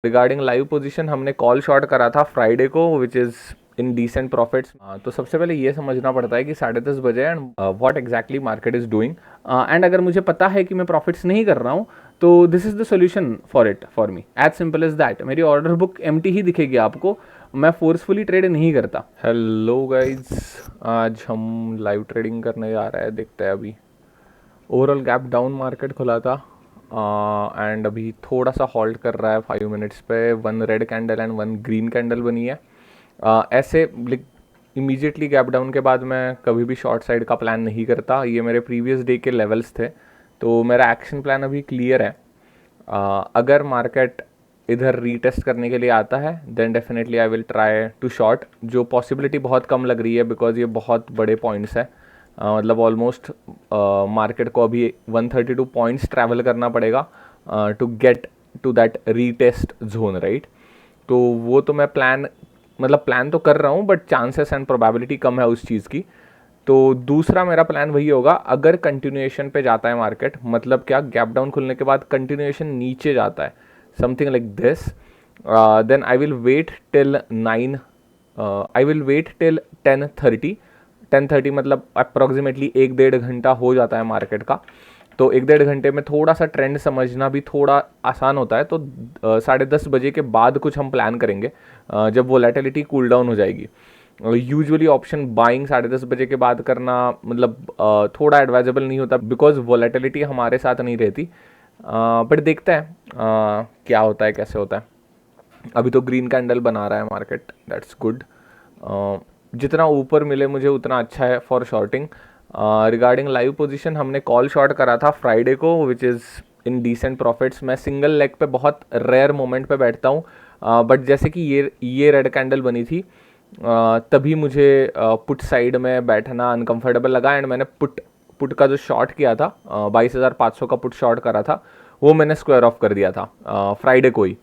Regarding live position हमने call short करा था फ्राइडे को which is in decent profits. तो सबसे पहले ये समझना पड़ता है कि 10:30 बजे and what exactly market is doing. And अगर मुझे पता है कि मैं प्रॉफिट्स नहीं कर रहा हूँ तो this is the solution for it for me, as simple as that. मेरी ऑर्डर बुक एम्प्टी ही दिखेगी आपको, मैं फोर्सफुली ट्रेड नहीं करता। हेलो गाइज, आज हम लाइव ट्रेडिंग करने जा रहे हैं, देखते हैं। अभी ओवरऑल गैप डाउन मार्केट खुला था एंड अभी थोड़ा सा हॉल्ट कर रहा है 5 मिनट्स पे। 1 red candle and 1 green candle बनी है। ऐसे इमीडिएटली गैप डाउन के बाद मैं कभी भी शॉर्ट साइड का प्लान नहीं करता। ये मेरे प्रीवियस डे के लेवल्स थे, तो मेरा एक्शन प्लान अभी क्लियर है। अगर मार्केट इधर रीटेस्ट करने के लिए आता है then definitely I will try to short, जो पॉसिबिलिटी बहुत कम लग रही है बिकॉज ये बहुत बड़े पॉइंट्स है। मतलब ऑलमोस्ट मार्केट को अभी 132 पॉइंट्स ट्रैवल करना पड़ेगा to get to that retest zone, right. तो वो तो मैं प्लान तो कर रहा हूँ, बट चांसेस एंड प्रोबेबिलिटी कम है उस चीज़ की। तो दूसरा मेरा प्लान वही होगा, अगर कंटिन्यूएशन पे जाता है मार्केट, मतलब क्या, गैप डाउन खुलने के बाद कंटिन्यूएशन नीचे जाता है, something like this, then I will wait till 10:30। 10:30 मतलब अप्रॉक्सीमेटली 1-1.5 घंटा हो जाता है मार्केट का। तो 1-1.5 घंटे में थोड़ा सा ट्रेंड समझना भी थोड़ा आसान होता है। तो 10:30 बजे के बाद कुछ हम प्लान करेंगे जब वोलेटिलिटी कूल डाउन हो जाएगी। यूजुअली ऑप्शन बाइंग 10:30 बजे के बाद करना मतलब थोड़ा एडवाइजेबल नहीं होता बिकॉज वोलेटिलिटी हमारे साथ नहीं रहती। बट देखते हैं क्या होता है, कैसे होता है। अभी तो ग्रीन कैंडल बना रहा है मार्केट, दैट्स गुड। जितना ऊपर मिले मुझे उतना अच्छा है for shorting. Regarding live position हमने कॉल शॉर्ट करा था फ्राइडे को which is in decent profits. मैं सिंगल लेग पे बहुत रेयर मोमेंट पे बैठता हूँ, बट जैसे कि ये रेड कैंडल बनी थी तभी मुझे पुट साइड में बैठना अनकंफर्टेबल लगा एंड मैंने पुट का जो शॉर्ट किया था 22,500 का पुट शॉर्ट करा था, वो मैंने स्क्वायर ऑफ कर दिया था फ्राइडे को ही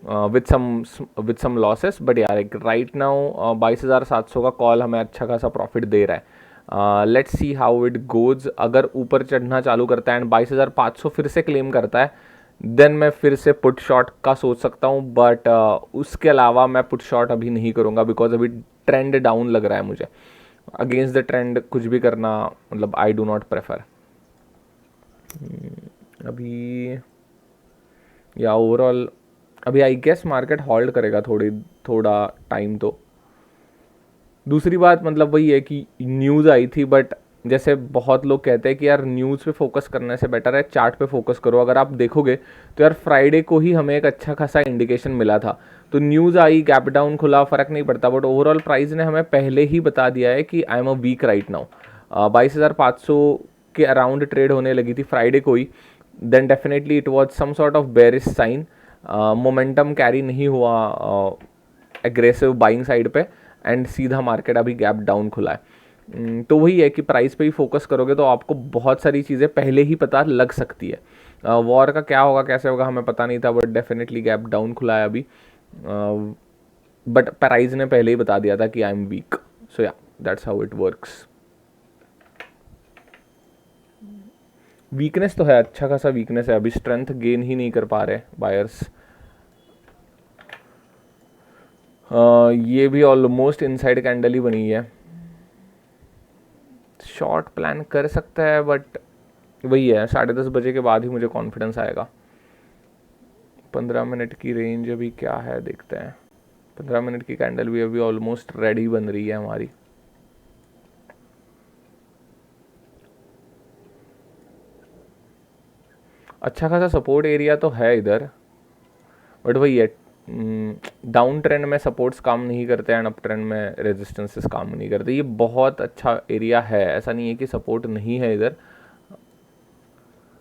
विथ सम लॉसेस। बट यार राइट नाउ 22,700 का कॉल हमें अच्छा खासा प्रॉफिट दे रहा है। Let's see how it goes. अगर ऊपर चढ़ना चालू करता है एंड 22,500 फिर से क्लेम करता है देन मैं फिर से पुट शॉट का सोच सकता हूँ, बट उसके अलावा मैं पुट शॉट अभी नहीं करूँगा बिकॉज अभी ट्रेंड डाउन लग रहा है मुझे। अगेंस्ट द ट्रेंड कुछ भी करना मतलब आई डू नॉट प्रेफर अभी। या ओवरऑल अभी आई गेस मार्केट होल्ड करेगा थोड़ा टाइम। तो दूसरी बात मतलब वही है कि न्यूज़ आई थी, बट जैसे बहुत लोग कहते हैं कि यार न्यूज़ पे फोकस करने से बेटर है चार्ट पे फोकस करो। अगर आप देखोगे तो यार फ्राइडे को ही हमें एक अच्छा खासा इंडिकेशन मिला था। तो न्यूज़ आई, गैप डाउन खुला, फ़र्क नहीं पड़ता, बट ओवरऑल प्राइस ने हमें पहले ही बता दिया है कि I am a weak right now. 22,500 के अराउंड ट्रेड होने लगी थी फ्राइडे को ही। Then definitely it was some sort of bearish sign. Momentum carry नहीं हुआ एग्रेसिव बाइंग साइड पे एंड सीधा मार्केट अभी गैप डाउन खुला है। तो वही है कि प्राइस पे ही फोकस करोगे तो आपको बहुत सारी चीज़ें पहले ही पता लग सकती है। वॉर का क्या होगा कैसे होगा हमें पता नहीं था, बट डेफिनेटली गैप डाउन खुला है अभी। बट प्राइस ने पहले ही बता दिया था कि आई एम वीक, सो या that's how it works. Weakness तो है, अच्छा खासा वीकनेस है, अभी स्ट्रेंथ गेन ही नहीं कर पा रहे बायर्स। ये भी ऑलमोस्ट इनसाइड कैंडल ही बनी है। शॉर्ट प्लान कर सकता है बट वही है 10:30 बजे के बाद ही मुझे कॉन्फिडेंस आएगा। 15 मिनट की रेंज अभी क्या है देखते हैं। 15 मिनट की कैंडल भी अभी ऑलमोस्ट रेडी बन रही है हमारी। अच्छा खासा सपोर्ट एरिया तो है इधर, बट वही है डाउन ट्रेंड में सपोर्ट्स काम नहीं करते एंड अप ट्रेंड में रेजिस्टेंसेस काम नहीं करते। ये बहुत अच्छा एरिया है, ऐसा नहीं है कि सपोर्ट नहीं है इधर,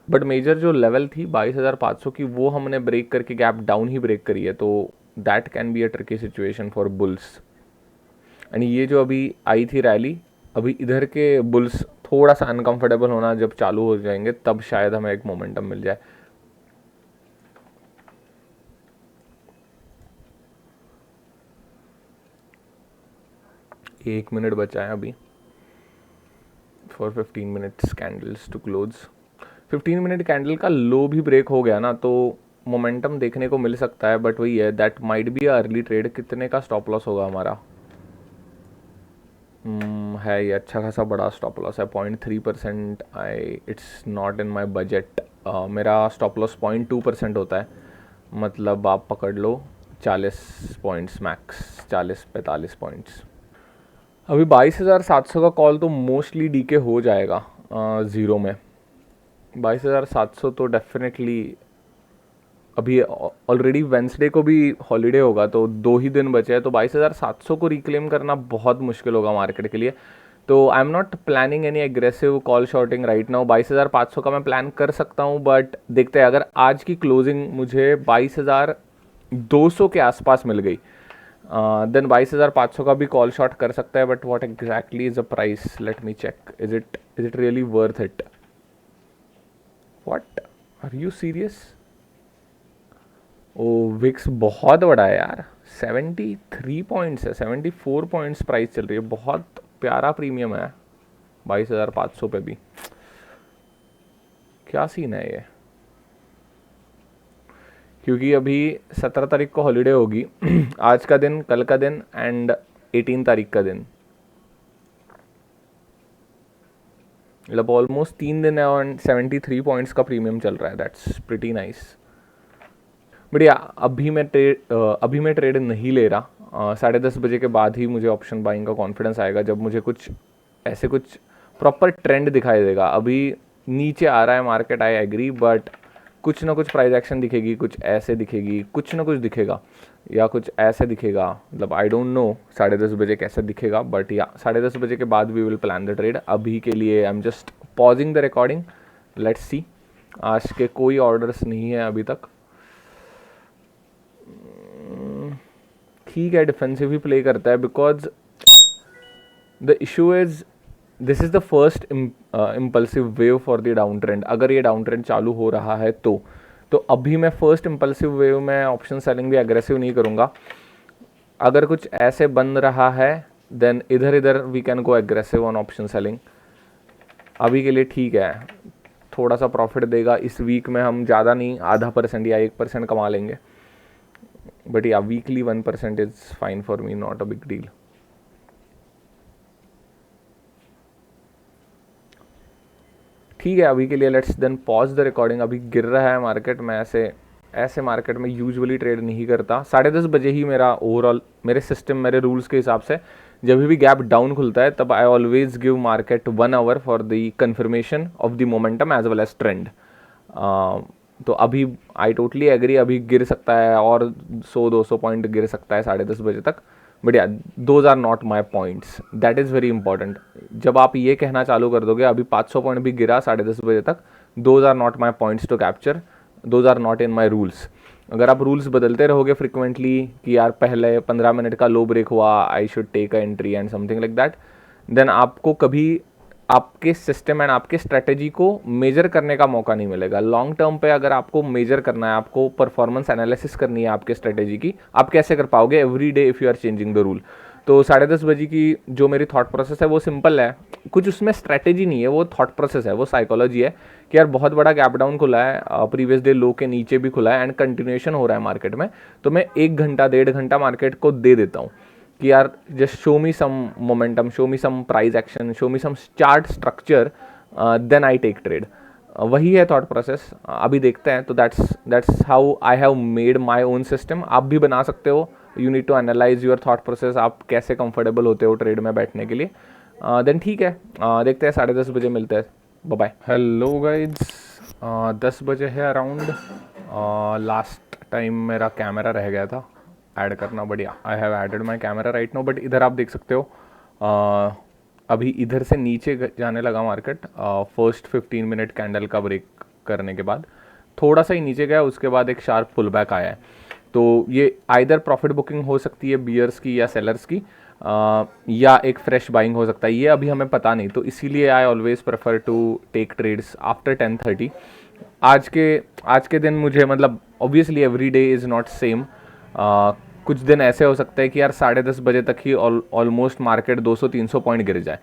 बट मेजर जो लेवल थी 22,500 की वो हमने ब्रेक करके गैप डाउन ही ब्रेक करी है। तो that can be a tricky situation for bulls. And ये जो अभी आई थी रैली, अभी इधर के बुल्स थोड़ा सा अनकंफर्टेबल होना जब चालू हो जाएंगे तब शायद हमें एक मोमेंटम मिल जाए। एक मिनट बचा है अभी for 15 minutes candles to close. 15 minute candle का लो भी ब्रेक हो गया ना तो मोमेंटम देखने को मिल सकता है, बट वही है, that might be early trade. कितने का स्टॉप लॉस होगा हमारा? है ये अच्छा खासा बड़ा स्टॉप लॉस है, 0.3%। It's not in my budget. मेरा स्टॉप लॉस 0.2% होता है, मतलब आप पकड़ लो 40 पॉइंट्स मैक्स, 40-45 पॉइंट्स। अभी 22,700 का कॉल तो मोस्टली डीके हो जाएगा ज़ीरो में। 22,700 तो डेफिनेटली, अभी ऑलरेडी वेंसडे को भी हॉलीडे होगा तो 2 ही दिन बचे हैं, तो 22,700 को रिक्लेम करना बहुत मुश्किल होगा मार्केट के लिए। तो I am not planning any aggressive call shorting right now. 22,500 का मैं प्लान कर सकता हूँ, बट देखते हैं, अगर आज की क्लोजिंग मुझे 22,200 के आसपास मिल गई देन 22,500 का भी कॉल शॉट कर सकता है। But what exactly is the price? Let me check. Is it really worth it? What, are you serious? Oh wicks बहुत बड़ा है यार, 73 पॉइंट्स है, 74 पॉइंट्स प्राइस चल रही है, बहुत प्यारा प्रीमियम है 22,500 पे भी। क्या सीन है ये? क्योंकि अभी 17 तारीख को हॉलीडे होगी आज का दिन, कल का दिन एंड 18 तारीख का दिन, मतलब ऑलमोस्ट 3 दिन है और 73 पॉइंट्स का प्रीमियम चल रहा है। That's pretty nice. बढ़िया। अभी मैं ट्रेड नहीं ले रहा। 10:30 बजे के बाद ही मुझे ऑप्शन बाइंग का कॉन्फिडेंस आएगा, जब मुझे कुछ प्रॉपर ट्रेंड दिखाई देगा। अभी नीचे आ रहा है मार्केट, आई एग्री, बट कुछ ना कुछ प्राइस एक्शन दिखेगी, कुछ ऐसे दिखेगी, कुछ ना कुछ दिखेगा, या कुछ ऐसे दिखेगा। मतलब आई डोंट नो 10:30 बजे कैसे दिखेगा, बट या 10:30 बजे के बाद we will plan the trade. अभी के लिए I am just pausing the recording, let's see. आज के कोई ऑर्डर्स नहीं है अभी तक। ठीक है, डिफेंसिव ही प्ले करता है, because the issue is this is the first impulsive wave for the down trend. अगर ये डाउन ट्रेंड चालू हो रहा है तो अभी मैं फर्स्ट इम्पल्सिव वेव में ऑप्शन सेलिंग भी एग्रेसिव नहीं करूँगा। अगर कुछ ऐसे बन रहा है देन इधर we can go aggressive on option selling. अभी के लिए ठीक है, थोड़ा सा प्रॉफिट देगा इस वीक में, हम ज़्यादा नहीं, 0.5% या 1% कमा लेंगे, but yeah weekly 1% is fine for me, not a big deal. ठीक है, अभी के लिए let's then pause the recording. अभी गिर रहा है मार्केट, मैं ऐसे मार्केट में यूजुअली ट्रेड नहीं करता। 10:30 बजे ही मेरा ओवरऑल, मेरे सिस्टम, मेरे रूल्स के हिसाब से जब भी गैप डाउन खुलता है तब I always give market 1 hour for the confirmation of the momentum as well as trend. तो अभी आई टोटली एग्री, अभी गिर सकता है और 100-200 पॉइंट गिर सकता है 10:30 बजे तक, but yeah those are not my points, that is very important. जब आप ये कहना चालू कर दोगे अभी 500 पॉइंट भी गिरा 10:30 बजे तक, those are not my points to capture, those are not in my rules. अगर आप रूल्स बदलते रहोगे फ्रिक्वेंटली कि यार पहले 15 मिनट का लो ब्रेक हुआ, I should take a entry and something like that, then आपको कभी आपके सिस्टम एंड आपके स्ट्रेटेजी को मेजर करने का मौका नहीं मिलेगा। लॉन्ग टर्म पे अगर आपको मेजर करना है, आपको परफॉर्मेंस एनालिसिस करनी है आपके स्ट्रेटेजी की, आप कैसे कर पाओगे every day if you are changing the rule? तो 10:30 बजे की जो मेरी थॉट प्रोसेस है वो सिंपल है, कुछ उसमें स्ट्रेटेजी नहीं है, वो थॉट प्रोसेस है, वो साइकोलॉजी है कि यार बहुत बड़ा गैप डाउन खुला है, प्रीवियस डे लो के नीचे भी खुला है एंड कंटिन्यूएशन हो रहा है मार्केट में, तो मैं 1 घंटा 1.5 घंटा मार्केट को दे देता हूँ कि यार just show me some momentum, show me some price action, show me some chart structure, then I take trade. वही है थॉट प्रोसेस, अभी देखते हैं। तो that's how I have made my own system. आप भी बना सकते हो, you need to analyse your thought process, आप कैसे कंफर्टेबल होते हो ट्रेड में बैठने के लिए। देन ठीक है, देखते हैं, 10:30 बजे मिलते हैं, बाय बाय। हेलो गाइड्स, 10 बजे है अराउंड। लास्ट टाइम मेरा कैमरा रह गया था ऐड करना, बढ़िया, I have added my camera right now, but इधर आप देख सकते हो अभी इधर से नीचे जाने लगा मार्केट। फर्स्ट 15 मिनट कैंडल का ब्रेक करने के बाद थोड़ा सा ही नीचे गया, उसके बाद एक शार्प पुल बैक आया है। तो ये आइदर प्रॉफिट बुकिंग हो सकती है बियर्स की या सेलर्स की, या एक फ्रेश बाइंग हो सकता है, ये अभी हमें पता नहीं। तो इसीलिए I always prefer to take trades after 10:30। आज के दिन मुझे, मतलब obviously every day is not same, कुछ दिन ऐसे हो सकते हैं कि यार 10:30 बजे तक ही ऑलमोस्ट मार्केट 200-300 पॉइंट गिर जाए,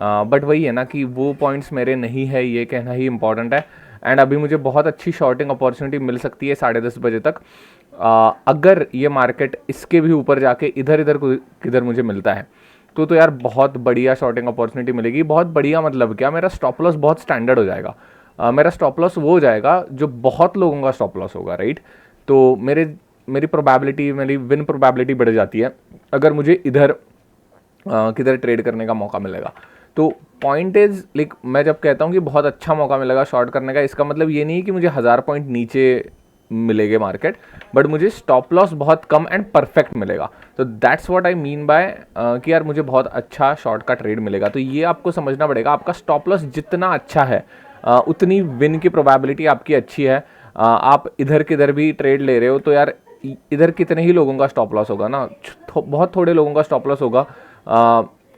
बट वही है ना कि वो पॉइंट्स मेरे नहीं है, ये कहना ही इंपॉर्टेंट है। एंड अभी मुझे बहुत अच्छी शॉर्टिंग अपॉर्चुनिटी मिल सकती है 10:30 बजे तक। अगर ये मार्केट इसके भी ऊपर जाके इधर इधर किधर मुझे मिलता है तो यार बहुत बढ़िया शॉर्टिंग अपॉर्चुनिटी मिलेगी। बहुत बढ़िया मतलब क्या, मेरा स्टॉप लॉस बहुत स्टैंडर्ड हो जाएगा। मेरा स्टॉप लॉस वो हो जाएगा जो बहुत लोगों का स्टॉप लॉस होगा, राइट। तो मेरी प्रोबेबिलिटी, मेरी विन प्रोबेबिलिटी बढ़ जाती है अगर मुझे इधर किधर ट्रेड करने का मौका मिलेगा। तो पॉइंट इज लाइक, मैं जब कहता हूँ कि बहुत अच्छा मौका मिलेगा शॉर्ट करने का, इसका मतलब ये नहीं कि मुझे 1000 पॉइंट नीचे मिलेंगे मार्केट, बट मुझे स्टॉप लॉस बहुत कम एंड परफेक्ट मिलेगा। तो that's what I mean bye कि यार मुझे बहुत अच्छा शॉर्ट का ट्रेड मिलेगा। तो ये आपको समझना पड़ेगा, आपका स्टॉप लॉस जितना अच्छा है उतनी विन की प्रोबेबिलिटी आपकी अच्छी है। आप इधर किधर भी ट्रेड ले रहे हो तो यार इधर कितने ही लोगों का स्टॉप लॉस होगा ना, बहुत थोड़े लोगों का स्टॉप लॉस होगा।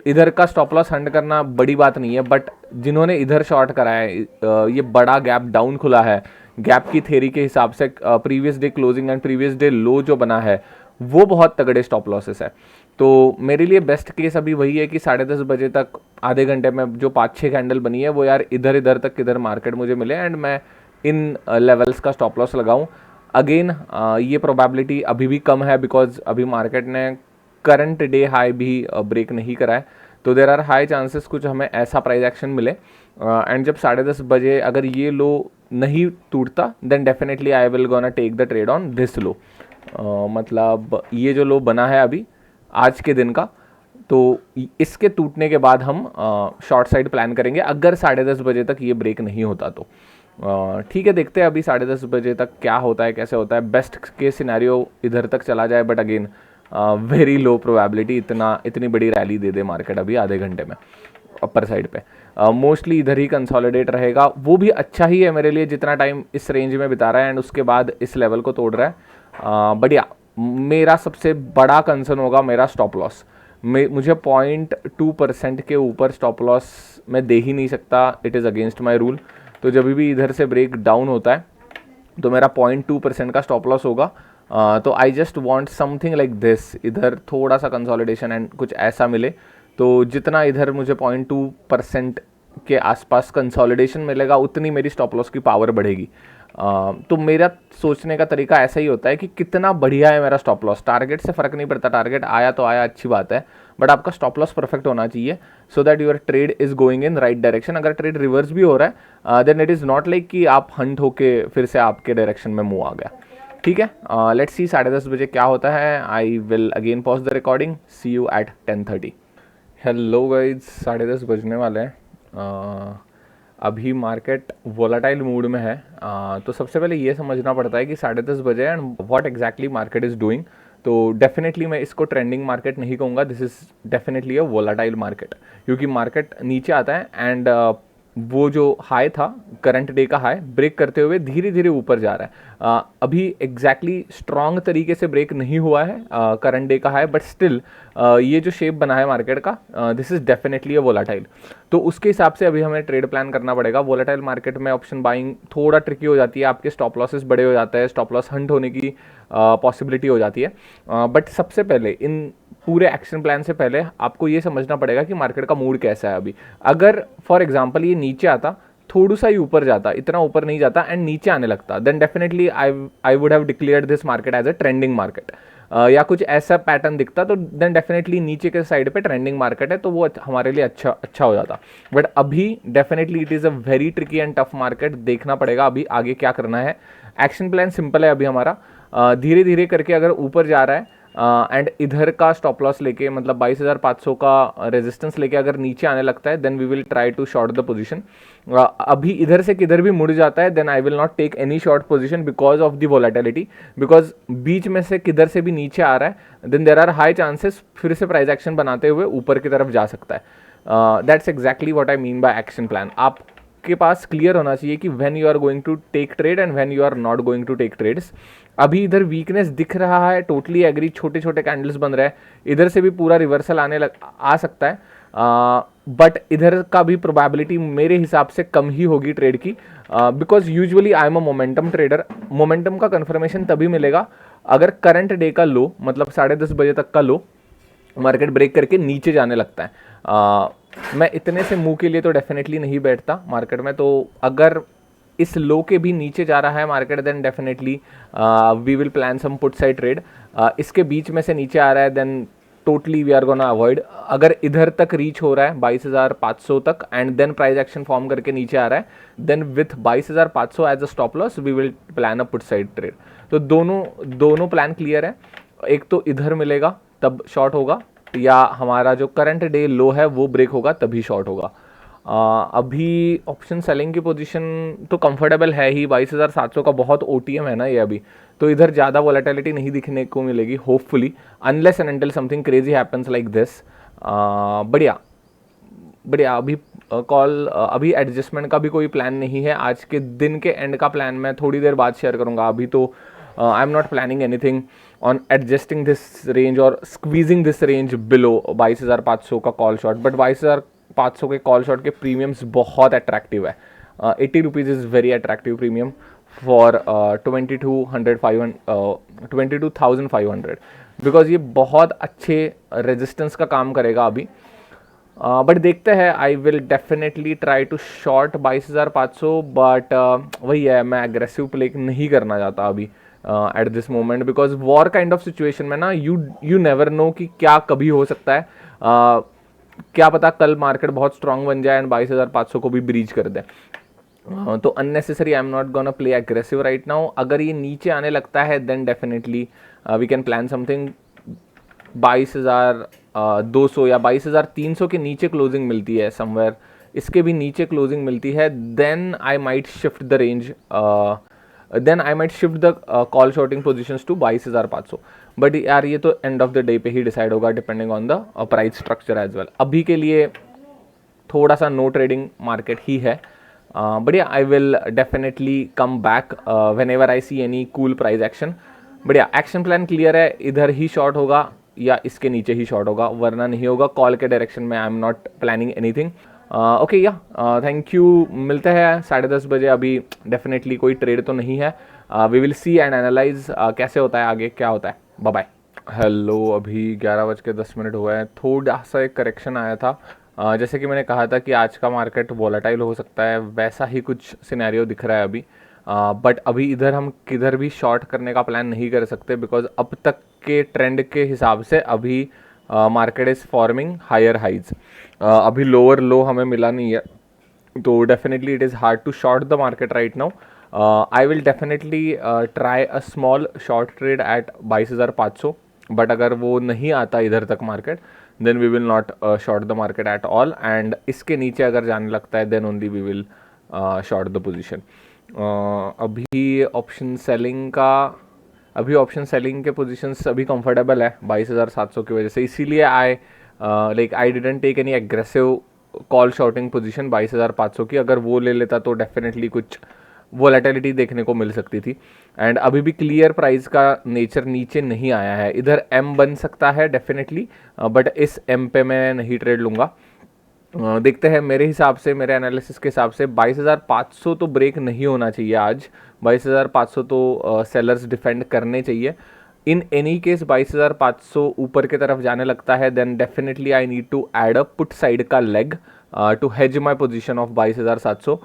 इधर का स्टॉप लॉस हंड करना बड़ी बात नहीं है, बट जिन्होंने इधर शॉर्ट करा है, ये बड़ा गैप डाउन खुला है, गैप की थ्योरी के हिसाब से previous day closing and previous day लो जो बना है वो बहुत तगड़े स्टॉप लॉसेस है। तो मेरे लिए बेस्ट केस अभी वही है कि 10:30 बजे तक आधे घंटे में जो 5-6 कैंडल बनी है वो यार इधर इधर तक किधर मार्केट मुझे मिले एंड मैं इन लेवल्स का स्टॉप लॉस लगाऊं। अगेन ये प्रोबेबिलिटी अभी भी कम है बिकॉज अभी मार्केट ने करंट डे हाई भी ब्रेक नहीं करा है। तो देर आर हाई चांसेस कुछ हमें ऐसा प्राइस एक्शन मिले एंड जब 10:30 बजे अगर ये लो नहीं टूटता then definitely I will gonna take the trade on this low. मतलब ये जो लो बना है अभी आज के दिन का, तो इसके टूटने के बाद हम शॉर्ट साइड प्लान करेंगे अगर 10:30 बजे तक ये ब्रेक नहीं होता तो। ठीक है, देखते हैं अभी 10:30 बजे तक क्या होता है, कैसे होता है। बेस्ट केस सिनेरियो इधर तक चला जाए, but again very low probability इतनी बड़ी रैली दे दे मार्केट अभी आधे घंटे में अपर साइड पे। मोस्टली इधर ही कंसोलिडेट रहेगा, वो भी अच्छा ही है मेरे लिए जितना टाइम इस रेंज में बिता रहा है एंड उसके बाद इस लेवल को तोड़ रहा है। बट या मेरा सबसे बड़ा कंसर्न होगा मेरा स्टॉप लॉस। मुझे 0.2% के ऊपर स्टॉप लॉस मैं दे ही नहीं सकता, it is against my rule. तो जब भी इधर से ब्रेक डाउन होता है तो मेरा 0.2% का स्टॉप लॉस होगा। तो I just want something like this, इधर थोड़ा सा कंसोलिडेशन एंड कुछ ऐसा मिले तो जितना इधर मुझे 0.2% के आसपास कंसोलिडेशन मिलेगा उतनी मेरी स्टॉप लॉस की पावर बढ़ेगी। तो मेरा सोचने का तरीका ऐसा ही होता है कि कितना बढ़िया है मेरा स्टॉप लॉस। टारगेट से फ़र्क नहीं पड़ता, टारगेट आया तो आया, अच्छी बात है, बट आपका स्टॉप लॉस परफेक्ट होना चाहिए so that your trade is going in right direction. अगर ट्रेड रिवर्स भी हो रहा है then it is not like कि आप हंट होके फिर से आपके डायरेक्शन में मूव आ गया। ठीक है, लेट्स सी 10:30 बजे क्या होता है। I will again pause the recording, see you at 10:30। Hello guys, 10:30 बजने वाले हैं। अभी मार्केट वोलाटाइल मूड में है। तो सबसे पहले ये समझना पड़ता है कि 10:30 बजे and what exactly market is doing. तो डेफिनेटली मैं इसको ट्रेंडिंग मार्केट नहीं कहूँगा, this is definitely a volatile market, क्योंकि मार्केट नीचे आता है एंड वो जो हाई था करंट डे का हाई ब्रेक करते हुए धीरे धीरे ऊपर जा रहा है। अभी एग्जैक्टली स्ट्रॉन्ग तरीके से ब्रेक नहीं हुआ है करंट डे का हाई, बट स्टिल ये जो शेप बना है मार्केट का, this is definitely a volatile. तो उसके हिसाब से अभी हमें ट्रेड प्लान करना पड़ेगा। वोलाटाइल मार्केट में ऑप्शन बाइंग थोड़ा ट्रिकी हो जाती है, आपके स्टॉप लॉसेस बड़े हो जाते हैं, स्टॉप लॉस हंट होने की पॉसिबिलिटी हो जाती है। बट सबसे पहले इन पूरे एक्शन प्लान से पहले आपको ये समझना पड़ेगा कि मार्केट का मूड कैसा है अभी। अगर फॉर एग्जांपल ये नीचे आता, थोड़ा सा ही ऊपर जाता, इतना ऊपर नहीं जाता एंड नीचे आने लगता, then definitely I would have declared this market as a trending market. या कुछ ऐसा पैटर्न दिखता तो देन डेफिनेटली नीचे के साइड पे ट्रेंडिंग मार्केट है, तो वो हमारे लिए अच्छा हो जाता। बट अभी definitely it is a very tricky and tough market. देखना पड़ेगा अभी आगे क्या करना है। एक्शन प्लान सिंपल है अभी हमारा, धीरे धीरे करके अगर ऊपर जा रहा है एंड इधर का स्टॉप लॉस लेके, मतलब 22,500 का रेजिस्टेंस लेके अगर नीचे आने लगता है then we will try to short the position. अभी इधर से किधर भी मुड़ जाता है then I will not take any short position because of the volatility, because बीच में से किधर से भी नीचे आ रहा है then there are high chances फिर से प्राइस एक्शन बनाते हुए ऊपर की तरफ जा सकता है। That's exactly what I mean by action plan. आपके पास क्लियर होना चाहिए कि when you are going to take trade and when you are not going to take trades. अभी इधर वीकनेस दिख रहा है, टोटली एग्री, छोटे छोटे कैंडल्स बन रहे हैं, इधर से भी पूरा रिवर्सल आ सकता है, बट इधर का भी प्रोबेबिलिटी मेरे हिसाब से कम ही होगी ट्रेड की, because usually I am a momentum trader. Momentum का कन्फर्मेशन तभी मिलेगा अगर करंट डे का लो, मतलब 10:30 बजे तक का लो मार्केट ब्रेक करके नीचे जाने लगता है। मैं इतने से मुंह के लिए तो डेफिनेटली नहीं बैठता मार्केट में, तो अगर इस लो के भी नीचे जा रहा है market, then definitely we will plan some put side trade. इसके बीच में से नीचे आ रहा है, then totally we are gonna avoid. अगर इधर तक रीच हो रहा है 22,500 तक and then price action form करके नीचे आ रहा है, then with 22,500 as a stop loss we will plan a put side trade. तो दोनों प्लान क्लियर है। एक तो इधर मिलेगा तब शॉर्ट होगा, या हमारा जो करंट डे लो है वो ब्रेक होगा तभी शॉर्ट होगा। अभी ऑप्शन सेलिंग की पोजीशन तो कंफर्टेबल है ही, 22,700 का बहुत ओटीएम है ना ये अभी, तो इधर ज़्यादा वॉलेटिलिटी नहीं दिखने को मिलेगी hopefully, unless and until something crazy happens like this. बढ़िया बढ़िया। अभी अभी एडजस्टमेंट का भी कोई प्लान नहीं है। आज के दिन के एंड का प्लान मैं थोड़ी देर बाद शेयर करूँगा। अभी तो I am not planning anything on adjusting this range और स्क्वीजिंग दिस रेंज बिलो 22,500 का कॉल शॉट। बट 22,500 के कॉल शॉट के प्रीमियम्स बहुत अट्रैक्टिव है। 80 rupees is very attractive premium for 22,500 because ये बहुत अच्छे रेजिस्टेंस का काम करेगा अभी। बट देखते हैं, I will definitely try to short 22,500, but वही है, मैं एग्रेसिव प्ले नहीं करना चाहता अभी at this moment, because war kind of situation में ना यू नेवर नो कि क्या कभी हो सकता है। क्या पता कल मार्केट बहुत स्ट्रांग बन जाए एंड 22,500 को भी ब्रीच कर दे। तो unnecessary I am not gonna play aggressive right now. अगर ये नीचे आने लगता है then definitely we can plan something. 22,200 या 22,300 के नीचे क्लोजिंग मिलती है समवेयर, इसके भी नीचे क्लोजिंग मिलती है, then I might shift the range, then I might shift the call shorting positions to 22,500। But यार ये तो एंड ऑफ द डे पे ही डिसाइड होगा depending on the price structure as well. अभी के लिए थोड़ा सा नो ट्रेडिंग मार्केट ही है। बढ़िया, आई will definitely come back when ever I see any cool price action. बढ़िया, एक्शन प्लान क्लियर है, इधर ही शॉर्ट होगा या इसके नीचे ही शॉर्ट होगा, वरना नहीं होगा। कॉल के डायरेक्शन में आई am not planning anything. Okay या थैंक यू, मिलते हैं 10:30 बजे। अभी डेफिनेटली कोई ट्रेड तो नहीं है, we will see and analyse कैसे होता है आगे, क्या होता है। Bye bye. हेलो, अभी 11:10 हुए हैं। थोड़ा सा एक करेक्शन आया था, जैसे कि मैंने कहा था कि आज का मार्केट वॉलेटाइल हो सकता है, वैसा ही कुछ सिनेरियो दिख रहा है अभी। बट अभी इधर हम किधर भी शॉर्ट करने का प्लान नहीं कर सकते, बिकॉज अब तक के ट्रेंड के हिसाब से अभी market is forming higher highs. अभी लोअर लो हमें मिला नहीं है, तो definitely it is hard to short the market right now. I will definitely try a small short trade at 22,500, but अगर वो नहीं आता इधर तक market, then we will not short the market at all, and इसके नीचे अगर जाने लगता है then only we will short the position. अभी ऑप्शन सेलिंग के पोजीशंस अभी कंफर्टेबल है 22,700 की वजह से, इसीलिए I didn't take any aggressive call shorting position 22,500 की। अगर वो ले लेता तो डेफिनेटली कुछ वोलेटिलिटी देखने को मिल सकती थी। एंड अभी भी क्लियर प्राइस का नेचर नीचे नहीं आया है। इधर एम बन सकता है डेफिनेटली, बट इस एम पे मैं नहीं ट्रेड लूँगा। देखते हैं, मेरे हिसाब से, मेरे एनालिसिस के हिसाब से 22,500 तो ब्रेक नहीं होना चाहिए आज। 22,500 तो सेलर्स डिफेंड करने चाहिए। इन एनी केस 22,500 ऊपर की तरफ जाने लगता है, then definitely I need to add a put side का leg to hedge my position of 22,700।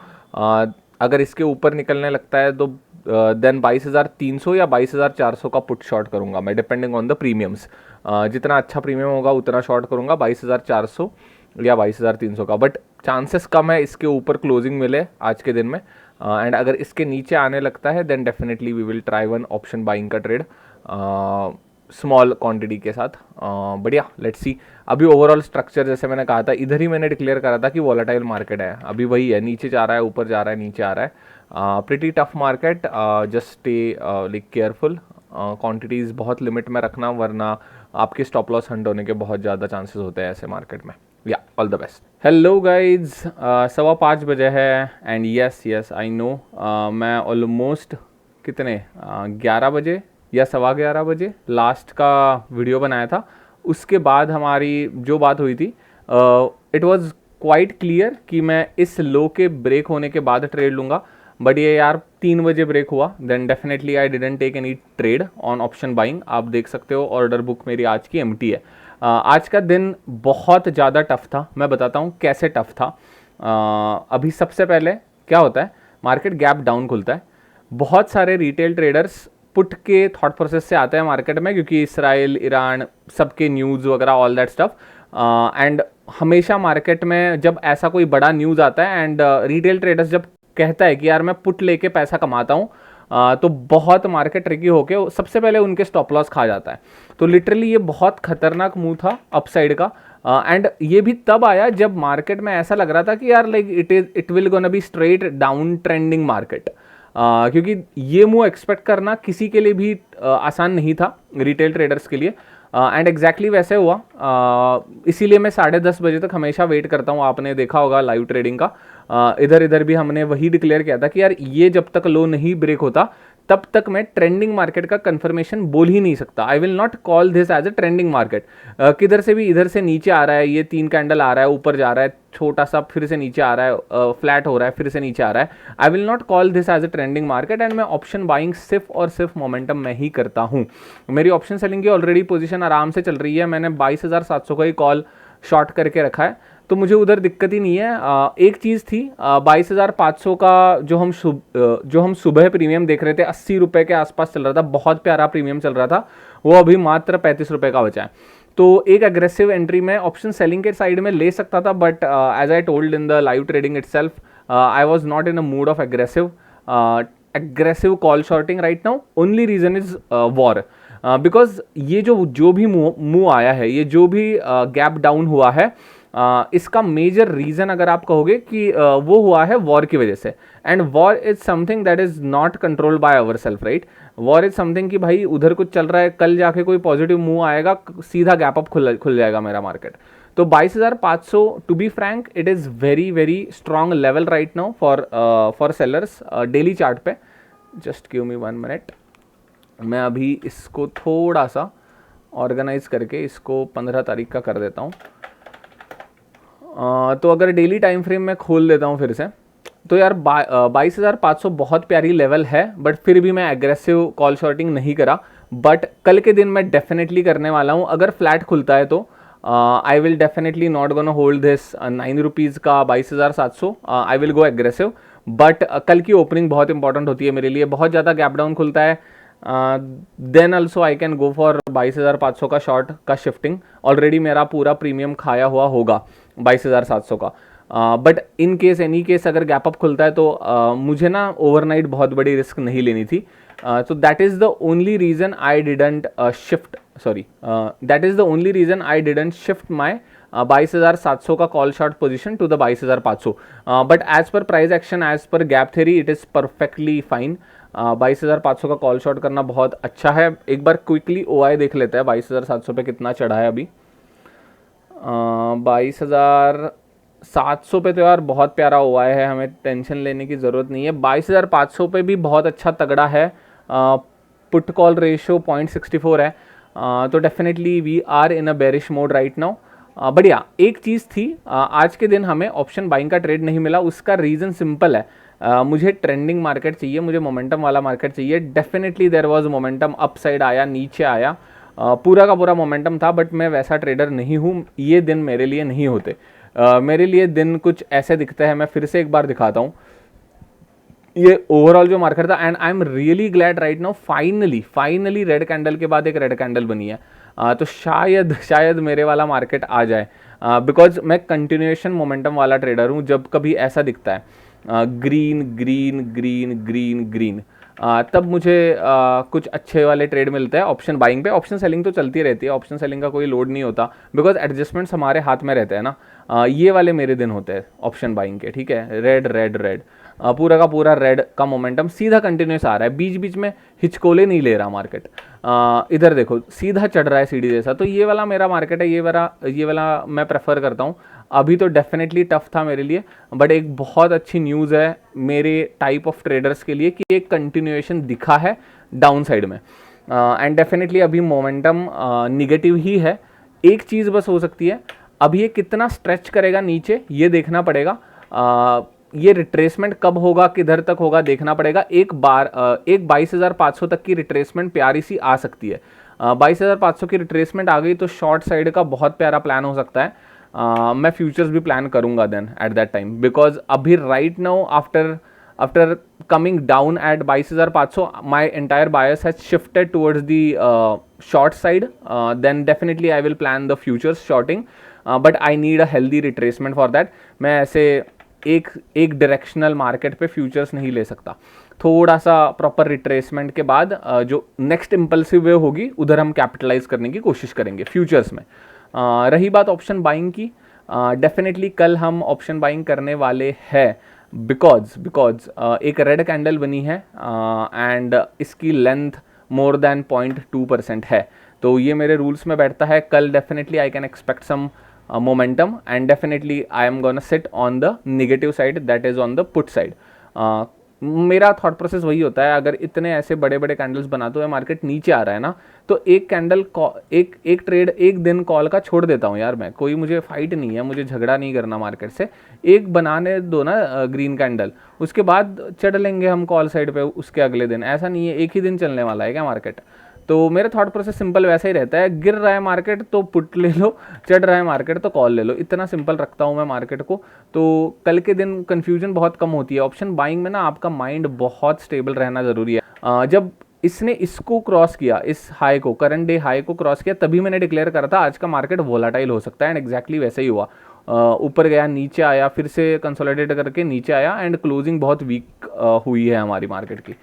अगर इसके ऊपर निकलने लगता है तो देन 22,300 या 22,400 का पुट शॉर्ट करूंगा मैं, डिपेंडिंग ऑन द प्रीमियम्स। जितना अच्छा प्रीमियम होगा उतना शॉर्ट करूंगा, 22,400 या 22,300 का। बट चांसेस कम है इसके ऊपर क्लोजिंग मिले आज के दिन में, एंड अगर इसके नीचे आने लगता है then definitely we will try one option buying का ट्रेड स्मॉल क्वांटिटी के साथ। बढ़िया, लेट्स सी। अभी ओवरऑल स्ट्रक्चर जैसे मैंने कहा था, इधर ही मैंने डिक्लेयर करा था कि वॉलेटाइल मार्केट है। अभी वही है, नीचे जा रहा है, ऊपर जा रहा है, नीचे आ रहा है। Pretty tough market, just stay like careful. Quantities बहुत लिमिट में रखना, वरना आपके स्टॉप लॉस हंट होने के बहुत ज़्यादा चांसेस होते हैं ऐसे मार्केट में। या all the best. Hello guys, 5:15 बजे है एंड यस आई नो, मैं ऑलमोस्ट कितने 11 बजे या 11:15 बजे लास्ट का वीडियो बनाया था। उसके बाद हमारी जो बात हुई थी, इट वाज क्वाइट क्लियर कि मैं इस लो के ब्रेक होने के बाद ट्रेड लूँगा। बट ये यार 3 बजे ब्रेक हुआ, then definitely I didn't take any trade on option buying. आप देख सकते हो ऑर्डर बुक मेरी आज की एम्प्टी है। आज का दिन बहुत ज़्यादा टफ था, मैं बताता हूँ कैसे टफ था। अभी सबसे पहले क्या होता है, मार्केट गैप डाउन खुलता है। बहुत सारे रिटेल ट्रेडर्स पुट के थॉट प्रोसेस से आते हैं मार्केट में, क्योंकि इसराइल, ईरान, सबके न्यूज़ वगैरह ऑल दैट स्टफ, एंड हमेशा मार्केट में जब ऐसा कोई बड़ा न्यूज़ आता है एंड रिटेल ट्रेडर्स जब कहता है कि यार मैं पुट लेके पैसा कमाता हूँ, तो बहुत मार्केट ट्रिकी होके सबसे पहले उनके स्टॉप लॉस खा जाता है। तो लिटरली ये बहुत खतरनाक मूव था अपसाइड का, एंड ये भी तब आया जब मार्केट में ऐसा लग रहा था कि यार like it will gonna be straight down trending market, क्योंकि ये मूव एक्सपेक्ट करना किसी के लिए भी आसान नहीं था, रिटेल ट्रेडर्स के लिए, एंड एग्जैक्टली वैसे हुआ। इसीलिए मैं 10:30 बजे तक हमेशा वेट करता हूँ, आपने देखा होगा लाइव ट्रेडिंग का, इधर इधर भी हमने वही डिक्लेयर किया था कि यार ये जब तक लो नहीं ब्रेक होता तब तक मैं ट्रेंडिंग मार्केट का कंफर्मेशन बोल ही नहीं सकता। I will not call this as a trending market. किधर से भी, इधर से नीचे आ रहा है, ये 3 कैंडल आ रहा है, ऊपर जा रहा है, छोटा सा फिर से नीचे आ रहा है, फ्लैट हो रहा है, फिर से नीचे आ रहा है, I will not call this as a trending market, and मैं ऑप्शन बाइंग सिर्फ और सिर्फ मोमेंटम में ही करता हूँ। मेरी ऑप्शन सेलिंग की ऑलरेडी पोजीशन आराम से चल रही है, मैंने 22,700 का ही कॉल शॉर्ट करके रखा है, तो मुझे उधर दिक्कत ही नहीं है। एक चीज़ थी, 22,500 का जो हम सुबह प्रीमियम देख रहे थे, 80 रुपये के आसपास चल रहा था, बहुत प्यारा प्रीमियम चल रहा था, वो अभी मात्र 35 रुपये का बचा है। तो एक एग्रेसिव एंट्री में ऑप्शन सेलिंग के साइड में ले सकता था, but as I told in the live trading itself, I was not in a mood of aggressive call shorting right now. Only reason is war, because ये जो भी move आया है, ये जो भी गैप डाउन हुआ है, इसका मेजर रीजन अगर आप कहोगे कि वो हुआ है वॉर की वजह से, and war is something that is not controlled by our self, right. War is something कि भाई उधर कुछ चल रहा है, कल जाके कोई पॉजिटिव मूव आएगा, सीधा गैप अप खुल जाएगा मेरा मार्केट। तो 22,500 to be frank it is very very strong level right now for sellers daily chart पे। जस्ट गिव मी 1 मिनट, मैं अभी इसको थोड़ा सा ऑर्गेनाइज करके इसको 15 तारीख का कर देता हूँ। तो अगर डेली टाइम फ्रेम में खोल देता हूँ फिर से, तो यार 22,500 बहुत प्यारी लेवल है, बट फिर भी मैं एग्रेसिव कॉल शॉर्टिंग नहीं करा। बट कल के दिन मैं डेफिनेटली करने वाला हूँ, अगर फ्लैट खुलता है तो I will definitely not gonna hold this 9 rupees का 22,700, I will go aggressive. But कल की ओपनिंग बहुत इंपॉर्टेंट होती है मेरे लिए, बहुत ज़्यादा गैप डाउन खुलता है, then also I can go for 22,500 का शॉर्ट का शिफ्टिंग। ऑलरेडी मेरा पूरा प्रीमियम खाया हुआ होगा 22,700 का, but in case any case अगर गैप अप खुलता है तो मुझे ना ओवरनाइट बहुत बड़ी रिस्क नहीं लेनी थी। So that is the only reason I didn't shift, that is the only reason I didn't shift my 22,700 का call short position to the 22,500, but as per price action, as per gap theory, it is perfectly fine. 22,500 का call short करना बहुत अच्छा है। एक बार quickly OI देख लेते हैं 22,700 पे कितना चढ़ा है अभी। 22,700 पे तो यार बहुत प्यारा OI है, हमें टेंशन लेने की ज़रूरत नहीं है। 22,500 पे भी बहुत अच्छा तगड़ा है, पुट कॉल रेशियो 0.64 है, तो definitely we are in a bearish mode right now. बढ़िया, एक चीज़ थी, आज के दिन हमें ऑप्शन बाइंग का ट्रेड नहीं मिला, उसका रीज़न सिंपल है, मुझे ट्रेंडिंग मार्केट चाहिए, मुझे मोमेंटम वाला मार्केट चाहिए। Definitely there was momentum, upside आया, नीचे आया, पूरा का पूरा मोमेंटम था, बट मैं वैसा ट्रेडर नहीं हूँ, ये दिन मेरे लिए नहीं होते। मेरे लिए दिन कुछ ऐसे दिखते हैं, मैं फिर से एक बार दिखाता हूँ। ये ओवरऑल जो मार्केट था, and I am really glad right now, finally red candle के बाद एक रेड कैंडल बनी है, तो शायद मेरे वाला मार्केट आ जाए, बिकॉज मैं कंटिन्यूएशन मोमेंटम वाला ट्रेडर हूँ। जब कभी ऐसा दिखता है green green green green green, तब मुझे कुछ अच्छे वाले ट्रेड मिलते हैं ऑप्शन बाइंग पे। ऑप्शन सेलिंग तो चलती रहती है, ऑप्शन सेलिंग का कोई लोड नहीं होता, बिकॉज एडजस्टमेंट्स हमारे हाथ में रहते हैं ना। ये वाले मेरे दिन होते हैं ऑप्शन बाइंग के, ठीक है। रेड रेड रेड, पूरा का पूरा रेड का मोमेंटम सीधा कंटिन्यूस आ रहा है, बीच बीच में हिचकोले नहीं ले रहा मार्केट। इधर देखो सीधा चढ़ रहा है सीढ़ी जैसा, तो ये वाला मेरा मार्केट है, ये वाला मैं प्रेफर करता हूँ। अभी तो डेफिनेटली टफ था मेरे लिए, बट एक बहुत अच्छी न्यूज़ है मेरे टाइप ऑफ ट्रेडर्स के लिए कि एक कंटिन्यूएशन दिखा है डाउन साइड में, एंड डेफिनेटली अभी मोमेंटम निगेटिव ही है। एक चीज़ बस हो सकती है, अभी ये कितना स्ट्रेच करेगा नीचे ये देखना पड़ेगा, ये रिट्रेसमेंट कब होगा, किधर तक होगा देखना पड़ेगा। एक 22,500 तक की रिट्रेसमेंट प्यारी सी आ सकती है। 22,500 की रिट्रेसमेंट आ गई तो शॉर्ट साइड का बहुत प्यारा प्लान हो सकता है। मैं फ्यूचर्स भी प्लान करूंगा then at that time, because अभी right now after after coming down at 22,500, my entire bias has shifted towards the short side. Then definitely I will plan the futures shorting, but I need a healthy retracement for that. मैं ऐसे एक directional market पे futures नहीं ले सकता, थोड़ा सा proper retracement के बाद जो नेक्स्ट इम्पल्सिव वे होगी उधर हम कैपिटलाइज करने की कोशिश करेंगे फ्यूचर्स में। रही बात ऑप्शन बाइंग की, डेफिनेटली कल हम ऑप्शन बाइंग करने वाले हैं बिकॉज एक रेड कैंडल बनी है एंड इसकी लेंथ मोर देन 0.2% है, तो ये मेरे रूल्स में बैठता है। कल definitely I can expect some momentum and definitely I am gonna sit on the negative side, that is on the put side. मेरा थॉट प्रोसेस वही होता है, अगर इतने ऐसे बड़े बड़े कैंडल्स बनाते हुए मार्केट नीचे आ रहा है ना, तो एक कैंडल एक ट्रेड एक दिन कॉल का छोड़ देता हूँ यार मैं, कोई मुझे फाइट नहीं है, मुझे झगड़ा नहीं करना मार्केट से, एक बनाने दो ना ग्रीन कैंडल, उसके बाद चढ़ लेंगे हम कॉल साइड पे उसके अगले दिन। ऐसा नहीं है एक ही दिन चलने वाला है क्या मार्केट। तो मेरा थॉट प्रोसेस सिंपल वैसा ही रहता है, गिर रहा है मार्केट तो पुट ले लो, चढ़ रहा है मार्केट तो कॉल ले लो, इतना सिंपल रखता हूँ मैं मार्केट को। तो कल के दिन कन्फ्यूजन बहुत कम होती है। ऑप्शन बाइंग में ना आपका माइंड बहुत स्टेबल रहना ज़रूरी है। जब इसने इसको क्रॉस किया, इस हाई को, करंट डे हाई को क्रॉस किया, तभी मैंने डिक्लेयर करा था आज का मार्केट वोलाटाइल हो सकता है, एंड एग्जैक्टली वैसे ही हुआ। ऊपर गया, नीचे आया, फिर से कंसोलिडेट करके नीचे आया, एंड क्लोजिंग बहुत वीक हुई है हमारी मार्केट की।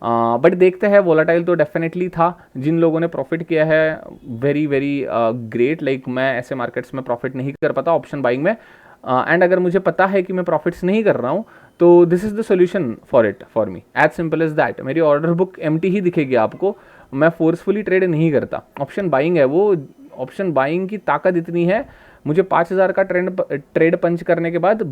बट देखते हैं, वोलाटाइल तो डेफिनेटली था। जिन लोगों ने प्रॉफिट किया है वेरी वेरी ग्रेट, लाइक मैं ऐसे मार्केट्स में प्रॉफिट नहीं कर पाता ऑप्शन बाइंग में, एंड अगर मुझे पता है कि मैं प्रॉफिट्स नहीं कर रहा हूँ तो this is the solution for it for me, as simple as that. मेरी ऑर्डर बुक एम्प्टी ही दिखेगी आपको, मैं फोर्सफुली ट्रेड नहीं करता। ऑप्शन बाइंग है वो, ऑप्शन बाइंग की ताकत इतनी है, मुझे 5,000 का ट्रेड पंच करने के बाद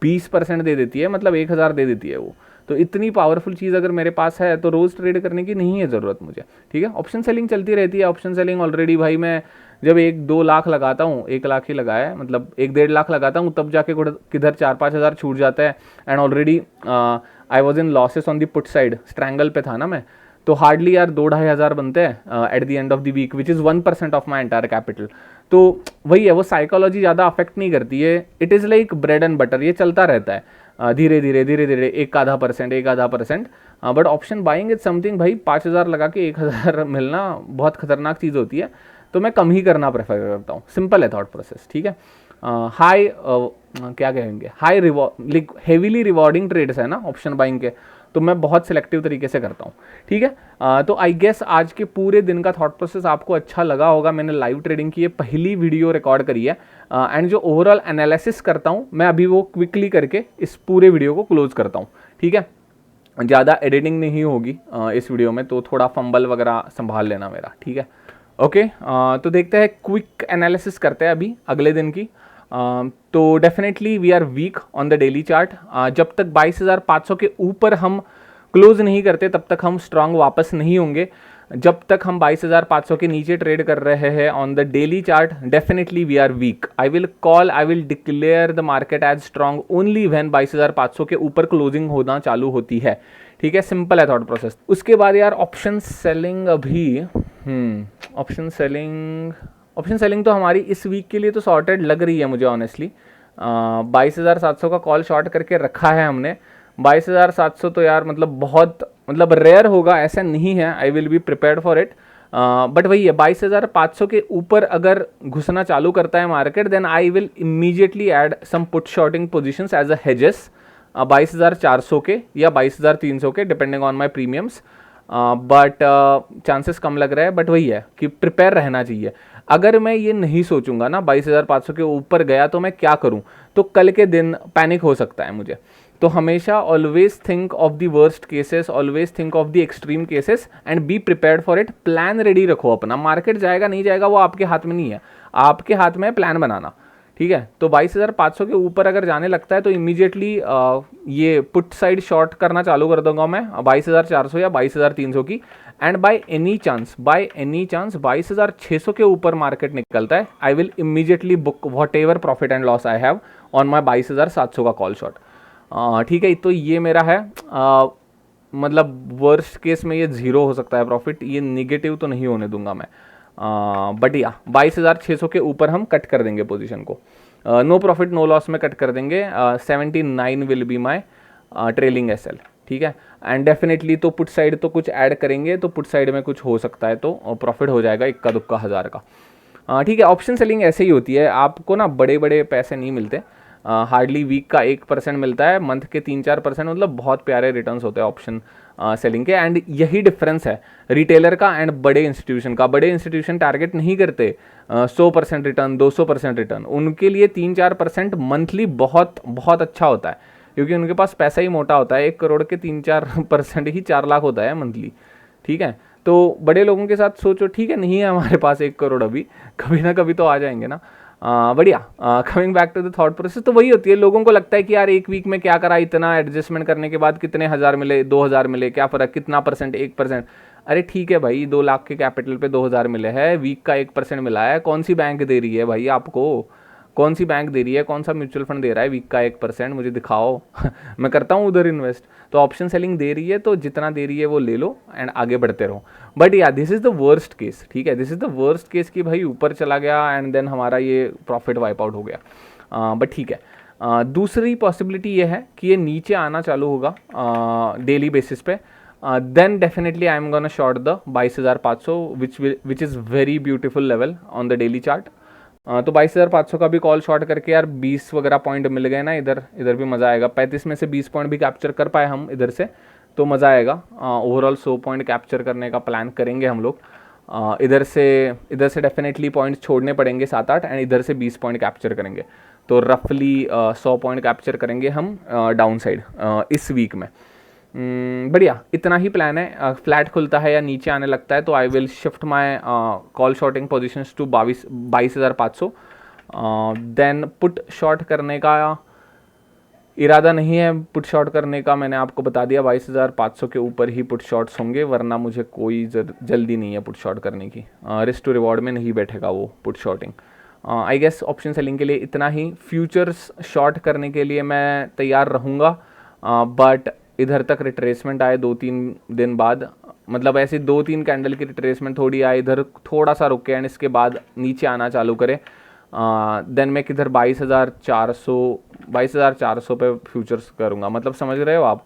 20% दे देती है, मतलब 1,000 दे देती है वो। तो इतनी पावरफुल चीज़ अगर मेरे पास है तो रोज़ ट्रेड करने की नहीं है ज़रूरत मुझे, ठीक है। ऑप्शन सेलिंग चलती रहती है। ऑप्शन सेलिंग ऑलरेडी भाई मैं जब 1-2 लाख लगाता हूँ, 1 लाख ही लगाया है, मतलब 1-1.5 लाख लगाता हूँ, तब जाके किधर 4-5 हज़ार छूट जाता है। And already I was in losses on the put side, strangle पे था ना मैं, तो हार्डली यार 2-2.5 हज़ार बनते हैं at the end of the week, which is 1% of my entire capital. तो वही है, वो साइकोलॉजी ज़्यादा अफेक्ट नहीं करती है, it is like bread and butter, ये चलता रहता है धीरे धीरे 1-1/2%। But option buying is something भाई, 5,000 लगा के 1,000 मिलना बहुत खतरनाक चीज़ होती है, तो मैं कम ही करना प्रेफर करता हूँ। सिंपल है थॉट प्रोसेस, ठीक है। हाई क्या कहेंगे, हाई हेवीली रिवॉर्डिंग ट्रेड्स है ना ऑप्शन बाइंग के, तो मैं बहुत सिलेक्टिव तरीके से करता हूँ, ठीक है। तो आई गेस आज के पूरे दिन का थॉट प्रोसेस आपको अच्छा लगा होगा। मैंने लाइव ट्रेडिंग की ये पहली वीडियो रिकॉर्ड करी है, एंड जो ओवरऑल एनालिसिस करता हूँ मैं अभी वो क्विकली करके इस पूरे वीडियो को क्लोज करता हूँ, ठीक है। ज़्यादा एडिटिंग नहीं होगी इस वीडियो में, तो थोड़ा फंबल वगैरह संभाल लेना मेरा, ठीक है। ओके, तो देखते हैं, क्विक एनालिसिस करते हैं अभी अगले दिन की। तो definitely we are weak on the daily chart. जब तक 22,500 के ऊपर हम क्लोज नहीं करते तब तक हम स्ट्रांग वापस नहीं होंगे। जब तक हम 22,500 के नीचे ट्रेड कर रहे हैं on the daily chart, definitely we are weak. I will declare the market as strong only when 22,500 के ऊपर क्लोजिंग होना चालू होती है, ठीक है। सिंपल है थॉट प्रोसेस। उसके बाद यार ऑप्शन सेलिंग, अभी ऑप्शन सेलिंग तो हमारी इस वीक के लिए तो सॉर्टेड लग रही है मुझे ऑनेस्टली। 22,700 का कॉल शॉर्ट करके रखा है हमने। 22,700 तो यार मतलब रेयर होगा, ऐसा नहीं है। I will be prepared for it, but वही है, 22,500 के ऊपर अगर घुसना चालू करता है market, then I will immediately add some put shorting positions as a hedges 22,400 के या 22,300 के, depending on my premiums. But chances कम लग रहा है, बट वही है कि प्रिपेयर रहना चाहिए। अगर मैं ये नहीं सोचूंगा ना 22,500 के ऊपर गया तो मैं क्या करूं, तो कल के दिन पैनिक हो सकता है मुझे। तो हमेशा always think of the worst cases, always think of the extreme cases and be prepared for it. Plan ready रखो अपना, मार्केट जाएगा नहीं जाएगा वो आपके हाथ में नहीं है, आपके हाथ में है प्लान बनाना, ठीक है। तो 22,500 के ऊपर अगर जाने लगता है तो इमीडिएटली ये पुट साइड शॉर्ट करना चालू कर दूंगा मैं 22,400 या 22,300 की। एंड बाय एनी चांस 22,600 के ऊपर मार्केट निकलता है, I will immediately book what ever profit and loss I have on my 22,700 का कॉल शॉर्ट, ठीक है। तो ये मेरा है, मतलब वर्स्ट केस में ये 0 हो सकता है प्रॉफिट, ये निगेटिव तो नहीं होने दूंगा मैं। बट या 22,600 के ऊपर हम कट कर देंगे पोजीशन को, नो प्रॉफिट नो लॉस में कट कर देंगे। 79 will be my trailing SL, ठीक है। एंड डेफिनेटली तो पुट साइड तो कुछ ऐड करेंगे तो पुट साइड में कुछ हो सकता है तो प्रॉफिट हो जाएगा इक्का दुक्का 1000 का, ठीक है। ऑप्शन सेलिंग ऐसे ही होती है, आपको ना बड़े बड़े पैसे नहीं मिलते, हार्डली वीक का 1% मिलता है, मंथ के 3-4%, मतलब बहुत प्यारे रिटर्न्स होते हैं ऑप्शन सेलिंग के। एंड यही डिफरेंस है रिटेलर का एंड बड़े इंस्टीट्यूशन का। बड़े इंस्टीट्यूशन टारगेट नहीं करते 100% रिटर्न, 200% रिटर्न, उनके लिए 3-4% मंथली बहुत बहुत अच्छा होता है, क्योंकि उनके पास पैसा ही मोटा होता है। 1 करोड़ के 3-4% ही 4 लाख होता है मंथली, ठीक है। तो बड़े लोगों के साथ सोचो, ठीक है, नहीं है हमारे पास 1 करोड़ अभी, कभी ना कभी तो आ जाएंगे ना। बढ़िया। Coming back to the thought process, तो वही होती है, लोगों को लगता है कि यार 1 वीक में क्या करा, इतना एडजस्टमेंट करने के बाद कितने हज़ार मिले, 2000 मिले, क्या फ़र्क, कितना परसेंट, 1%। अरे ठीक है भाई, 2 लाख के कैपिटल पे 2000 मिले हैं, वीक का 1% मिला है, कौन सी बैंक दे रही है भाई आपको, कौन सी बैंक दे रही है, कौन सा म्यूचुअल फंड दे रहा है वीक का 1%, मुझे दिखाओ। मैं करता हूँ उधर इन्वेस्ट। तो ऑप्शन सेलिंग दे रही है तो जितना दे रही है वो ले लो एंड आगे बढ़ते रहो। बट या this is the worst case, ठीक है, this is the worst case कि भाई ऊपर चला गया एंड देन हमारा ये प्रॉफिट वाइप आउट हो गया। बट ठीक है, दूसरी पॉसिबिलिटी ये है कि ये नीचे आना चालू होगा डेली बेसिस पे, then definitely I am gonna short the 22,500 which is very beautiful level on the daily chart. तो 22,500 का भी कॉल शॉर्ट करके यार 20 वगैरह पॉइंट मिल गए ना, इधर भी मज़ा आएगा। 35 में से 20 पॉइंट भी कैप्चर कर पाए हम इधर से तो मज़ा आएगा। ओवरऑल 100 पॉइंट कैप्चर करने का प्लान करेंगे हम लोग। इधर से डेफिनेटली पॉइंट छोड़ने पड़ेंगे 7-8 एंड इधर से 20 पॉइंट कैप्चर करेंगे, तो रफली 100 पॉइंट कैप्चर करेंगे हम डाउन साइड इस वीक में। बढ़िया, इतना ही प्लान है। फ्लैट खुलता है या नीचे आने लगता है तो I will shift my call shorting positions to 22,500। Then put short करने का इरादा नहीं है, पुट शॉर्ट करने का मैंने आपको बता दिया, 22,500 के ऊपर ही पुट शॉर्ट्स होंगे, वरना मुझे कोई जल्दी नहीं है पुट शॉर्ट करने की। रिस्क टू रिवॉर्ड में नहीं बैठेगा वो put shorting. I guess option selling के लिए इतना ही। फ्यूचर्स शॉर्ट करने के लिए मैं तैयार रहूँगा, बट इधर तक रिट्रेसमेंट आए 2-3 दिन बाद, मतलब ऐसे 2-3 कैंडल की रिट्रेसमेंट थोड़ी आए, इधर थोड़ा सा रुके एंड इसके बाद नीचे आना चालू करे, देन मैं किधर 22,400 पे फ्यूचर्स करूँगा। मतलब समझ रहे हो आप,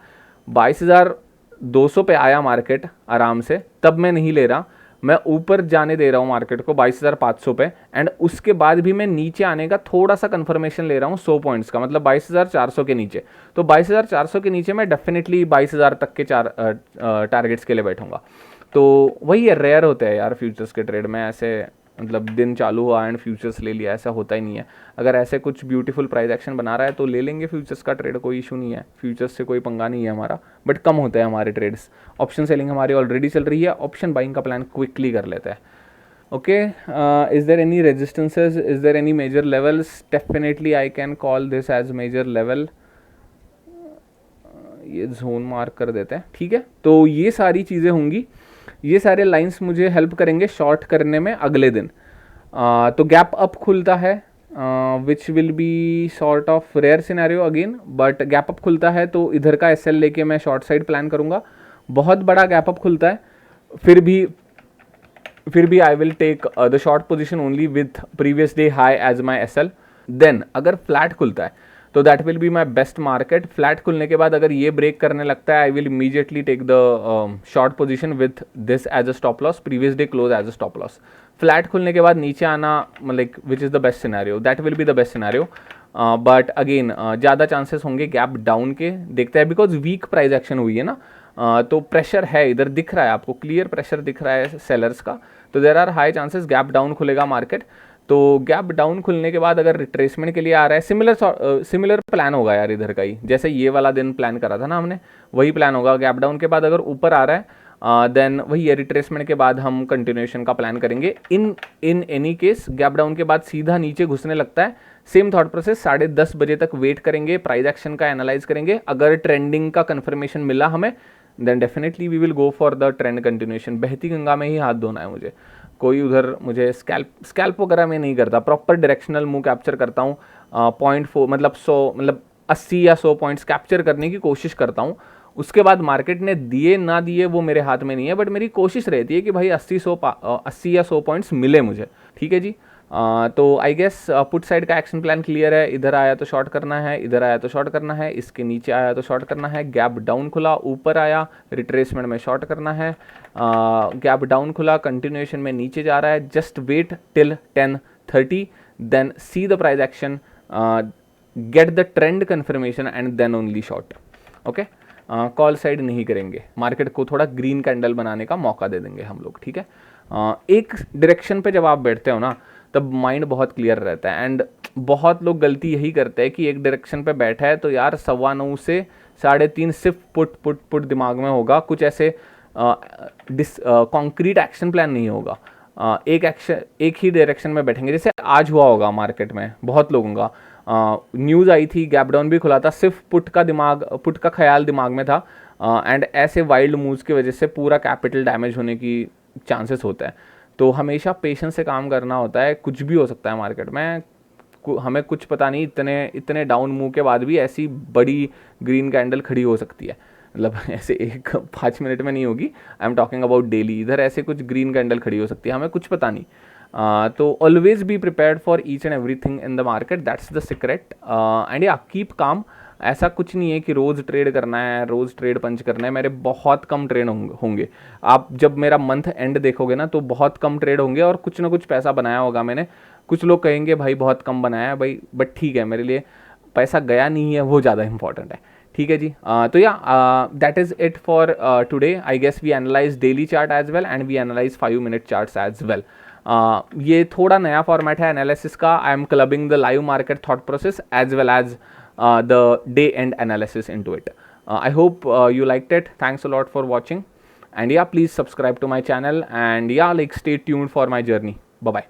22,200 पे आया मार्केट आराम से, तब मैं नहीं ले रहा, मैं ऊपर जाने दे रहा हूँ मार्केट को 22,500 पे, एंड उसके बाद भी मैं नीचे आने का थोड़ा सा कंफर्मेशन ले रहा हूँ 100 पॉइंट्स का, मतलब 22,400 के नीचे। तो 22,400 के नीचे मैं डेफिनेटली 22,000 तक के टारगेट्स के लिए बैठूंगा। तो वही है, रेयर होते हैं यार फ्यूचर्स के ट्रेड में ऐसे, मतलब दिन चालू हुआ एंड फ्यूचर्स ले लिया, ऐसा होता ही नहीं है। अगर ऐसे कुछ ब्यूटीफुल प्राइस एक्शन बना रहा है तो ले लेंगे फ्यूचर्स का ट्रेड, कोई इशू नहीं है, फ्यूचर्स से कोई पंगा नहीं है हमारा, बट कम होते हैं हमारे ट्रेड्स। ऑप्शन सेलिंग हमारी ऑलरेडी चल रही है, ऑप्शन बाइंग का प्लान क्विकली कर लेते हैं। Okay, is there any resistances, is there any major levels? Definitely I can call this as major level. ये जोन मार्क कर देते हैं, ठीक है। तो ये सारी चीज़ें होंगी, ये सारे लाइंस मुझे हेल्प करेंगे शॉर्ट करने में अगले दिन। तो गैप अप खुलता है which will be sort of rare scenario again, but gap up खुलता है तो इधर का एसएल लेके मैं शॉर्ट साइड प्लान करूंगा। बहुत बड़ा गैप अप खुलता है फिर भी I will take the short position only with previous day high as my SL. Then अगर फ्लैट खुलता है तो that will be my best market. Flat खुलने के बाद अगर ये ब्रेक करने लगता है I will immediately take the short position with this as a stop loss, previous day close as a stop loss. Flat खुलने के बाद नीचे आना, like which is the best scenario, that will be the best scenario. But again ज़्यादा chances होंगे gap down के, देखते हैं, बिकॉज वीक प्राइस एक्शन हुई है ना, तो प्रेशर है इधर, दिख रहा है आपको, क्लियर प्रेशर दिख रहा है सेलर्स का, तो there are high chances gap down खुलेगा मार्केट। तो गैप डाउन खुलने के बाद अगर रिट्रेसमेंट के लिए आ रहा है, सिमिलर प्लान होगा यार इधर का ही, जैसे ये वाला दिन प्लान करा था ना हमने, वही प्लान होगा। गैप डाउन के बाद अगर ऊपर आ रहा है देन वही रिट्रेसमेंट के बाद हम कंटिन्यूएशन का प्लान करेंगे। In any case gap down के बाद सीधा नीचे घुसने लगता है, सेम थॉट प्रोसेस, 10:30 बजे तक वेट करेंगे, प्राइस एक्शन का एनालाइज करेंगे। अगर ट्रेंडिंग का कंफर्मेशन मिला हमें then definitely we will go for the trend continuation. बहती गंगा में ही हाथ धोना है मुझे, कोई उधर मुझे स्कैल्प वगैरह में नहीं करता, प्रॉपर डायरेक्शनल मूव कैप्चर करता हूँ। 0.4 मतलब 80 या 100 पॉइंट्स कैप्चर करने की कोशिश करता हूँ। उसके बाद मार्केट ने दिए ना दिए वो मेरे हाथ में नहीं है, बट मेरी कोशिश रहती है कि भाई 80 या 100 पॉइंट्स मिले मुझे, ठीक है जी। तो आई गेस पुट साइड का एक्शन प्लान क्लियर है। इधर आया तो शॉर्ट करना है, इधर आया तो शॉर्ट करना है, इसके नीचे आया तो शॉर्ट करना है, गैप डाउन खुला ऊपर आया रिट्रेसमेंट में शॉर्ट करना है, गैप डाउन खुला कंटिन्यूएशन में नीचे जा रहा है, just wait till 10:30 then see the price action, get the trend confirmation and then only short. Okay, call side नहीं करेंगे, मार्केट को थोड़ा ग्रीन कैंडल बनाने का मौका दे देंगे हम लोग, ठीक है। एक डायरेक्शन पे जब आप बैठते हो ना तब माइंड बहुत क्लियर रहता है, एंड बहुत लोग गलती यही करते हैं कि एक डायरेक्शन पे बैठा है तो यार 9:15 से 3:30 सिर्फ पुट दिमाग में होगा, कुछ ऐसे कॉन्क्रीट एक्शन प्लान नहीं होगा। एक ही डायरेक्शन में बैठेंगे, जैसे आज हुआ होगा मार्केट में बहुत लोगों का, न्यूज़ आई थी, गैप डाउन भी खुला था, सिर्फ पुट का ख्याल दिमाग में था, एंड ऐसे वाइल्ड मूव्स की वजह से पूरा कैपिटल डैमेज होने की चांसेस होता है। तो हमेशा पेशेंस से काम करना होता है, कुछ भी हो सकता है मार्केट में, हमें कुछ पता नहीं, इतने डाउन मूव के बाद भी ऐसी बड़ी ग्रीन कैंडल खड़ी हो सकती है, मतलब ऐसे 5 मिनट में नहीं होगी, I am talking about daily, इधर ऐसे कुछ ग्रीन कैंडल खड़ी हो सकती है, हमें कुछ पता नहीं। तो always be prepared for each and everything in the market, that's the secret, and या कीप काम। ऐसा कुछ नहीं है कि रोज़ ट्रेड करना है, रोज़ ट्रेड पंच करना है, मेरे बहुत कम ट्रेड होंगे। आप जब मेरा मंथ एंड देखोगे ना तो बहुत कम ट्रेड होंगे और कुछ ना कुछ पैसा बनाया होगा मैंने। कुछ लोग कहेंगे भाई बहुत कम बनाया है भाई, बट ठीक है, मेरे लिए पैसा गया नहीं है वो ज़्यादा इंपॉर्टेंट है, ठीक है जी। तो yeah that is it for today. I guess we analyze daily chart as well and we analyze 5 minute charts as well. ये थोड़ा नया फॉर्मेट है एनालिसिस का, I am clubbing the live market thought process as well as the day end analysis into it. I hope you liked it. Thanks a lot for watching, and yeah, please subscribe to my channel, and yeah, like stay tuned for my journey. Bye bye.